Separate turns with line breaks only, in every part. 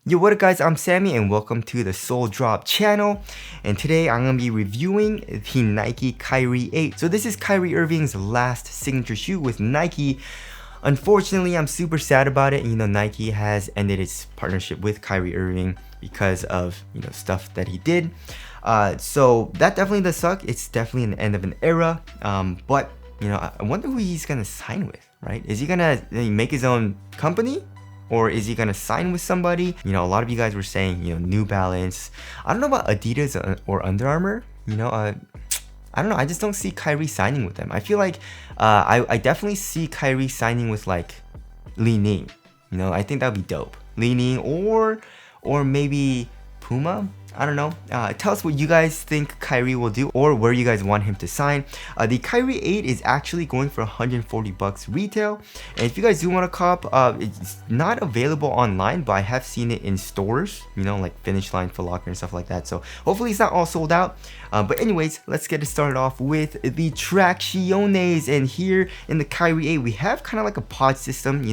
Yo, what up guys, I'm Sammy and welcome to the Soul Drop channel. And today I'm going to be reviewing the Nike Kyrie 8. So this is Kyrie Irving's last signature shoe with Nike. Unfortunately, I'm super sad about it. Nike has ended its partnership with Kyrie Irving because of, stuff that he did. So that definitely does suck. It's definitely an end of an era. But, I wonder who he's going to sign with, right? Is he going to make his own company? Or is he gonna sign with somebody? A lot of you guys were saying, New Balance. I don't know about Adidas or Under Armour. I don't know. I just don't see Kyrie signing with them. I feel like I definitely see Kyrie signing with like Li Ning. I think that would be dope. Li Ning or maybe Puma. I don't know. Tell us what you guys think Kyrie will do or where you guys want him to sign. The Kyrie 8 is actually going for $140 retail. And if you guys do want to cop, it's not available online, but I have seen it in stores, like Finish Line, Foot Locker and stuff like that. So hopefully it's not all sold out. But anyways, let's get it started off with the Tracciones. And here in the Kyrie 8, we have kind of like a pod system.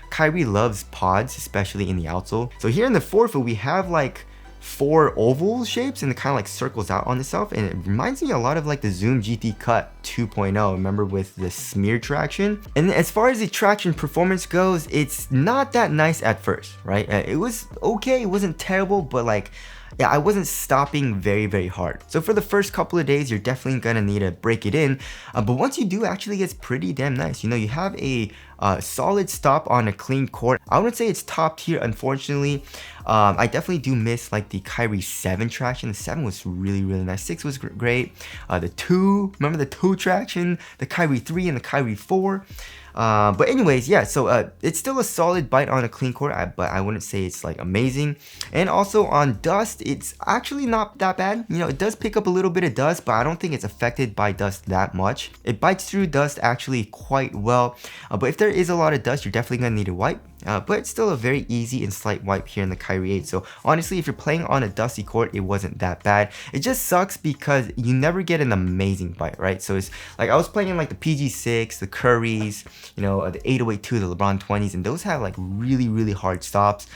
Kyrie loves pods, especially in the outsole. So here in the forefoot, we have like 4 oval shapes and it kind of like circles out on itself, and it reminds me a lot of like the Zoom GT Cut 2.0, remember, with the smear traction. And as far as the traction performance goes, it's not that nice at first, right? It was okay, it wasn't terrible, but like, yeah, I wasn't stopping very hard. So for the first couple of days, you're definitely gonna need to break it in. But once you do, actually gets pretty damn nice. You have a solid stop on a clean court. I wouldn't say it's top tier, unfortunately. I definitely do miss like the Kyrie 7 traction. The 7 was really nice. 6 was great. The 2, remember the 2 traction, the Kyrie 3 and the Kyrie 4. But anyways, yeah, so it's still a solid bite on a clean court, but I wouldn't say it's like amazing. And also on dust, it's actually not that bad. It does pick up a little bit of dust, but I don't think it's affected by dust that much. It bites through dust actually quite well. But if there is a lot of dust, you're definitely gonna need a wipe. But it's still a very easy and slight wipe here in the Kyrie 8. So honestly, if you're playing on a dusty court, it wasn't that bad. It just sucks because you never get an amazing bite, right? So it's like I was playing in like the PG6, the Currys, the 808-2, the LeBron 20s, and those have like really hard stops.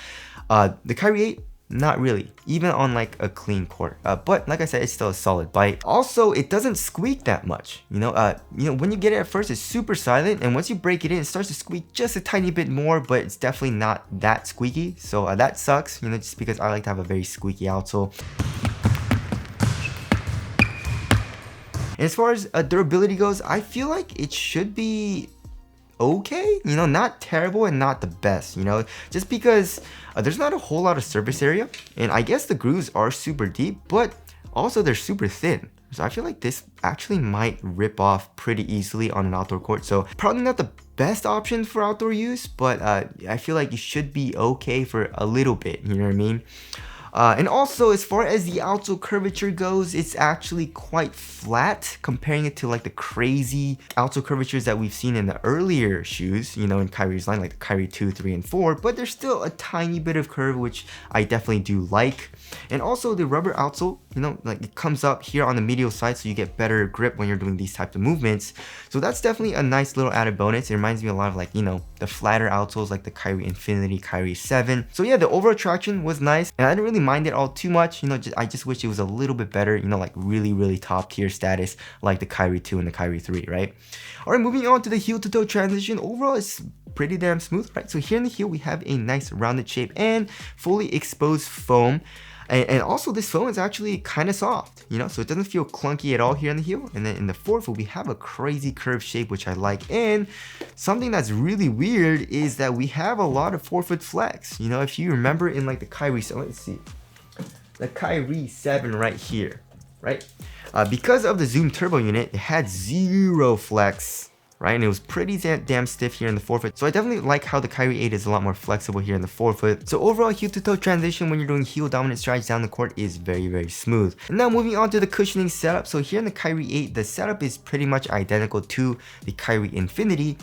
The Kyrie 8, not really, even on like a clean court. But like I said, it's still a solid bite. Also, it doesn't squeak that much. When you get it at first, it's super silent, and once you break it in, it starts to squeak just a tiny bit more, but it's definitely not that squeaky. So that sucks, just because I like to have a very squeaky outsole. And as far as durability goes, I feel like it should be okay, not terrible and not the best, just because there's not a whole lot of surface area, and I guess the grooves are super deep, but also they're super thin. So I feel like this actually might rip off pretty easily on an outdoor court. So probably not the best option for outdoor use, but I feel like you should be okay for a little bit, you know what I mean? And also, as far as the outsole curvature goes, it's actually quite flat, comparing it to like the crazy outsole curvatures that we've seen in the earlier shoes, in Kyrie's line, like the Kyrie 2, 3, and 4, but there's still a tiny bit of curve, which I definitely do like. And also the rubber outsole, like it comes up here on the medial side, so you get better grip when you're doing these types of movements. So that's definitely a nice little added bonus. It reminds me a lot of like, the flatter outsoles like the Kyrie Infinity, Kyrie 7. So yeah, the overall traction was nice, and I didn't really mind it all too much. I just wish it was a little bit better, like really top tier status like the Kyrie 2 and the Kyrie 3, right? All right, moving on to the heel to toe transition. Overall, it's pretty damn smooth, right? So here in the heel, we have a nice rounded shape and fully exposed foam. And also this foam is actually kind of soft, so it doesn't feel clunky at all here in the heel. And then in the forefoot, we have a crazy curved shape, which I like. And something that's really weird is that we have a lot of forefoot flex. If you remember in like the Kyrie, so let's see, the Kyrie 7 right here, right? Because of the Zoom Turbo unit, it had 0 flex, right? And it was pretty damn stiff here in the forefoot. So I definitely like how the Kyrie 8 is a lot more flexible here in the forefoot. So overall, heel to toe transition when you're doing heel dominant strides down the court is very smooth. And now moving on to the cushioning setup. So here in the Kyrie 8, the setup is pretty much identical to the Kyrie Infinity.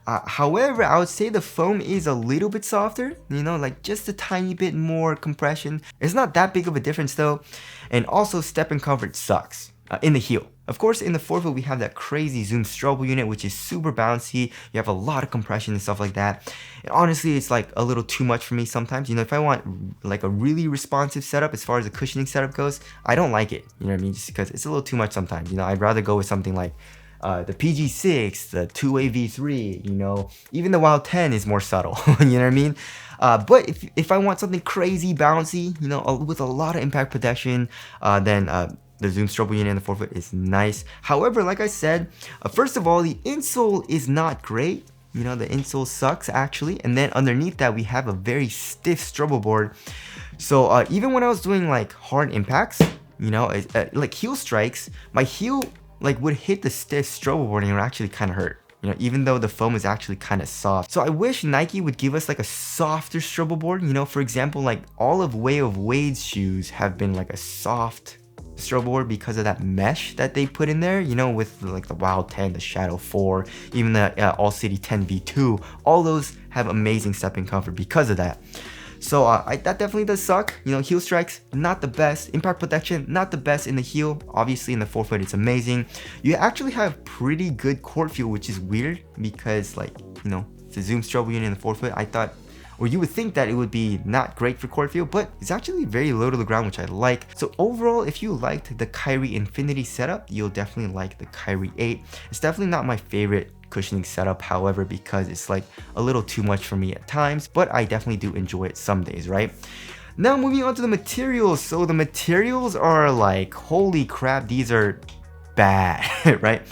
However, I would say the foam is a little bit softer, like just a tiny bit more compression. It's not that big of a difference though. And also step and comfort sucks. in the heel. Of course, in the forefoot, we have that crazy zoom strobel unit, which is super bouncy. You have a lot of compression and stuff like that. And honestly, it's like a little too much for me sometimes. You know, if I want like a really responsive setup as far as the cushioning setup goes, I don't like it. You know what I mean? Just because it's a little too much sometimes. You know, I'd rather go with something like the PG6, the 2-way V3, you know, even the Wild 10 is more subtle, you know what I mean? But if I want something crazy bouncy, you know, with a lot of impact protection, then the zoom strobel unit in the forefoot is nice. However, like I said, first of all, the insole is not great. You know, the insole sucks actually. And then underneath that, we have a very stiff strobel board. So even when I was doing like hard impacts, you know, like heel strikes, my heel like would hit the stiff strobel board and it would actually kind of hurt. You know, even though the foam is actually kind of soft. So I wish Nike would give us like a softer strobel board. You know, for example, like all of Way of Wade's shoes have been like a soft strobel board because of that mesh that they put in there, you know, with like the Wild 10, the Shadow 4, even the All City 10 V2. All those have amazing stepping comfort because of that. So that definitely does suck. You know, heel strikes, not the best. Impact protection, not the best in the heel. Obviously in the forefoot, it's amazing. You actually have pretty good court feel, which is weird because like, you know, it's a zoom strobel unit in the forefoot. I thought, or you would think that it would be not great for court feel, but it's actually very low to the ground, which I like. So overall, if you liked the Kyrie Infinity setup, you'll definitely like the Kyrie 8. It's definitely not my favorite cushioning setup, however, because it's like a little too much for me at times, but I definitely do enjoy it some days, right? Now moving on to the materials. So the materials are like, holy crap, these are bad, right?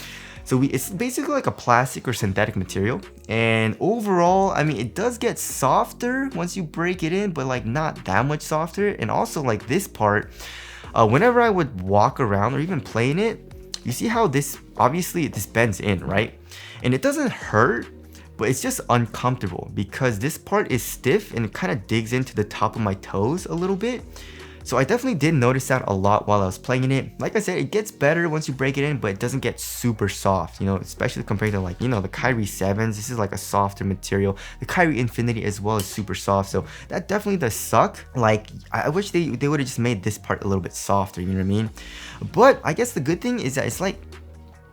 So it's basically like a plastic or synthetic material, and overall, I mean, it does get softer once you break it in, but like not that much softer. And also like this part, whenever I would walk around or even play in it, you see how this bends in, right? And it doesn't hurt, but it's just uncomfortable because this part is stiff and it kind of digs into the top of my toes a little bit. So I definitely did notice that a lot while I was playing in it. Like I said, it gets better once you break it in, but it doesn't get super soft, you know, especially compared to like, you know, the Kyrie 7s. This is like a softer material. The Kyrie Infinity as well is super soft. So that definitely does suck. Like, I wish they would have just made this part a little bit softer, you know what I mean? But I guess the good thing is that it's like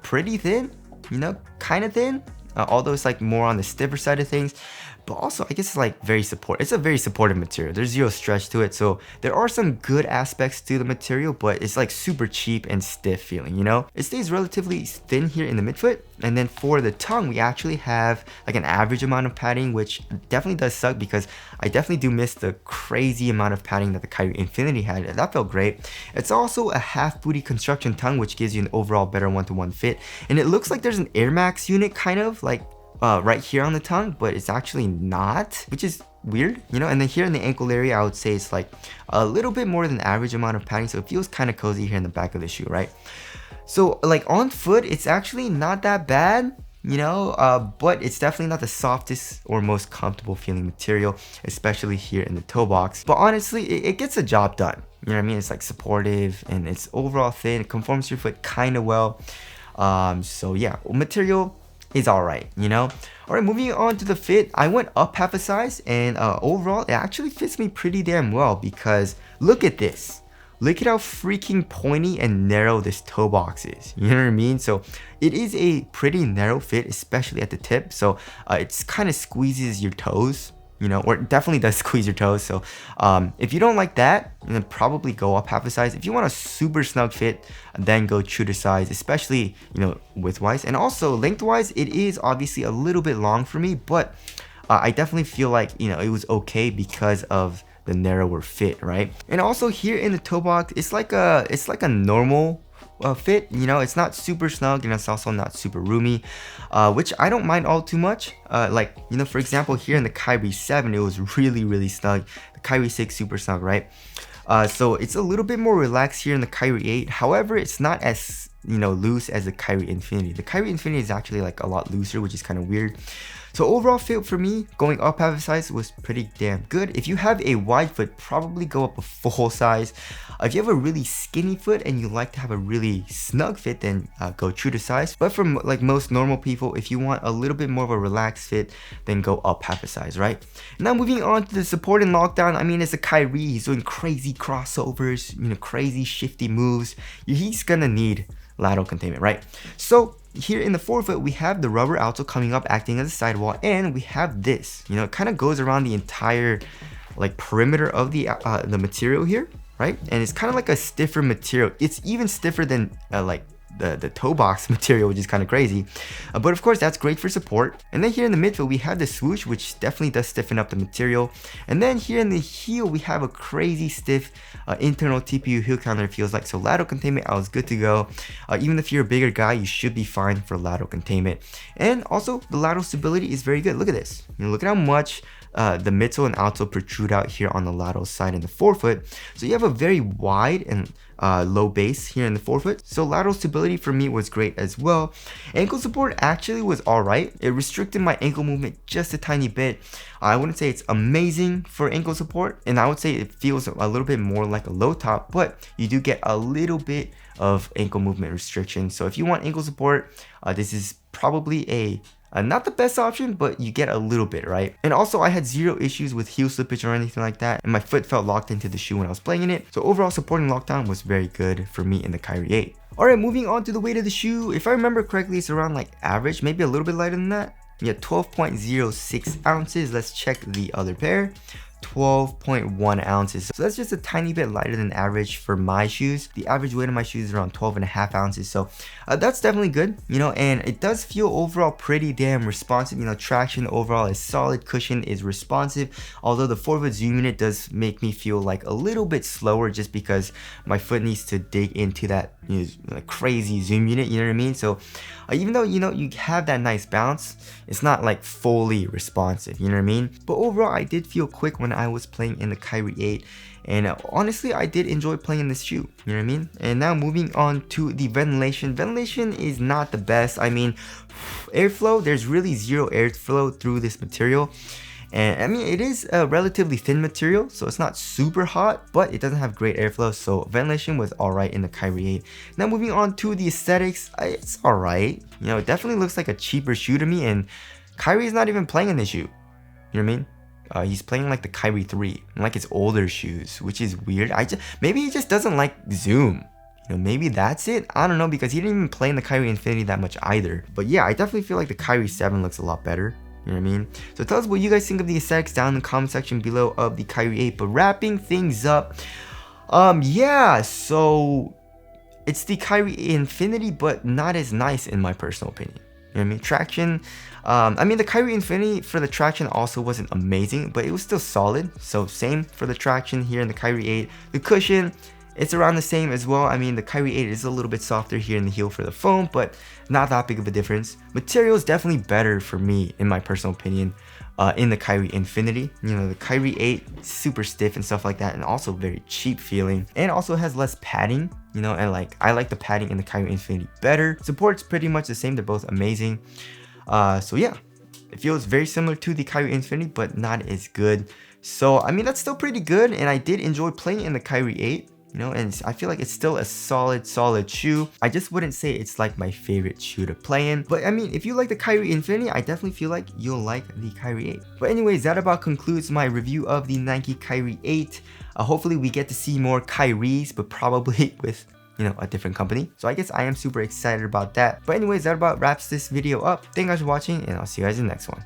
pretty thin, you know, kind of thin. Although it's like more on the stiffer side of things. But also, I guess it's like it's a very supportive material. There's zero stretch to it. So there are some good aspects to the material, but it's like super cheap and stiff feeling, you know? It stays relatively thin here in the midfoot. And then for the tongue, we actually have like an average amount of padding, which definitely does suck because I definitely do miss the crazy amount of padding that the Kyrie Infinity had. That felt great. It's also a half booty construction tongue, which gives you an overall better one-to-one fit. And it looks like there's an Air Max unit kind of like right here on the tongue, but it's actually not, which is weird, you know? And then here in the ankle area, I would say it's like a little bit more than the average amount of padding, so it feels kind of cozy here in the back of the shoe, right? So like on foot, it's actually not that bad, you know, but it's definitely not the softest or most comfortable feeling material, especially here in the toe box. But honestly, it gets the job done. You know what I mean? It's like supportive and it's overall thin. It conforms to your foot kind of well. So yeah, material is alright, you know? Alright, moving on to the fit, I went up half a size, and overall, it actually fits me pretty damn well because look at this. Look at how freaking pointy and narrow this toe box is. You know what I mean? So it is a pretty narrow fit, especially at the tip. So it's kind of squeezes your toes, you know, or it definitely does squeeze your toes. So if you don't like that, then probably go up half a size. If you want a super snug fit, then go true to size, especially, you know, width-wise. And also length-wise, it is obviously a little bit long for me, but I definitely feel like, you know, it was okay because of the narrower fit, right? And also here in the toe box, it's like a normal fit, you know, it's not super snug and it's also not super roomy, which I don't mind all too much. Like, you know, for example, here in the Kyrie 7, it was really snug. The Kyrie 6 super snug, right? So it's a little bit more relaxed here in the Kyrie 8. However, it's not as, you know, loose as the Kyrie Infinity. The Kyrie Infinity is actually like a lot looser, which is kind of weird. So overall fit for me, going up half a size was pretty damn good. If you have a wide foot, probably go up a full size. If you have a really skinny foot and you like to have a really snug fit, then go true to size. But for like most normal people, if you want a little bit more of a relaxed fit, then go up half a size, right? Now moving on to the support and lockdown. I mean, it's a Kyrie. He's doing crazy crossovers, crazy shifty moves. He's gonna need lateral containment, right? So here in the forefoot, we have the rubber outsole coming up, acting as a sidewall, and we have this. It kind of goes around the entire like perimeter of the material here, right? And it's kind of like a stiffer material. It's even stiffer than like the toe box material, which is kind of crazy. But of course, that's great for support. And then here in the midfoot, we have the swoosh, which definitely does stiffen up the material. And then here in the heel, we have a crazy stiff internal TPU heel counter, it feels like. So lateral containment, I was good to go. Even if you're a bigger guy, you should be fine for lateral containment. And also, the lateral stability is very good. Look at this. Look at how much the midsole and outsole protrude out here on the lateral side in the forefoot. So you have a very wide and low base here in the forefoot. So lateral stability for me was great as well. Ankle support actually was alright. It restricted my ankle movement just a tiny bit. I wouldn't say it's amazing for ankle support, and I would say it feels a little bit more like a low top, but you do get a little bit of ankle movement restriction. So if you want ankle support, this is probably not the best option, but you get a little bit, right? And also, I had zero issues with heel slippage or anything like that, and my foot felt locked into the shoe when I was playing in it. So overall, supporting lockdown was very good for me in the Kyrie 8. Alright, moving on to the weight of the shoe. If I remember correctly, it's around like average, maybe a little bit lighter than that. Yeah, 12.06 ounces. Let's check the other pair. 12.1 ounces. So that's just a tiny bit lighter than average for my shoes. The average weight of my shoes is around 12.5 ounces. So that's definitely good, and it does feel overall pretty damn responsive. Traction overall is solid, cushion is responsive. Although the forefoot zoom unit does make me feel like a little bit slower just because my foot needs to dig into that like crazy zoom unit, you know what I mean? So even though you have that nice bounce, it's not like fully responsive, you know what I mean? But overall, I did feel quick when I was playing in the Kyrie 8, and honestly, I did enjoy playing in this shoe, you know what I mean? And now moving on to the ventilation. Ventilation is not the best. I mean, airflow, there's really zero airflow through this material. And I mean, it is a relatively thin material, so it's not super hot, but it doesn't have great airflow, so ventilation was alright in the Kyrie 8. Now moving on to the aesthetics, it's alright. It definitely looks like a cheaper shoe to me, and Kyrie's not even playing in this shoe. You know what I mean? He's playing like the Kyrie 3, like his older shoes, which is weird. Maybe he just doesn't like zoom. Maybe that's it. I don't know, because he didn't even play in the Kyrie Infinity that much either. But yeah, I definitely feel like the Kyrie 7 looks a lot better. You know what I mean? So tell us what you guys think of the aesthetics down in the comment section below of the Kyrie 8. But wrapping things up, yeah, so it's the Kyrie Infinity, but not as nice in my personal opinion. You know what I mean? Traction, I mean, the Kyrie Infinity for the traction also wasn't amazing, but it was still solid. So same for the traction here in the Kyrie 8. The cushion, it's around the same as well. I mean, the Kyrie 8 is a little bit softer here in the heel for the foam, but not that big of a difference. Material is definitely better for me, in my personal opinion, in the Kyrie Infinity. The Kyrie 8, super stiff and stuff like that, and also very cheap feeling. And also has less padding, and like, I like the padding in the Kyrie Infinity better. Support's pretty much the same, they're both amazing. So yeah, it feels very similar to the Kyrie Infinity, but not as good. So, I mean, that's still pretty good, and I did enjoy playing in the Kyrie 8. And I feel like it's still a solid shoe. I just wouldn't say it's like my favorite shoe to play in. But I mean, if you like the Kyrie Infinity, I definitely feel like you'll like the Kyrie 8. But anyways, that about concludes my review of the Nike Kyrie 8. Hopefully we get to see more Kyries, but probably with a different company. So I guess I am super excited about that. But anyways, that about wraps this video up. Thank you guys for watching, and I'll see you guys in the next one.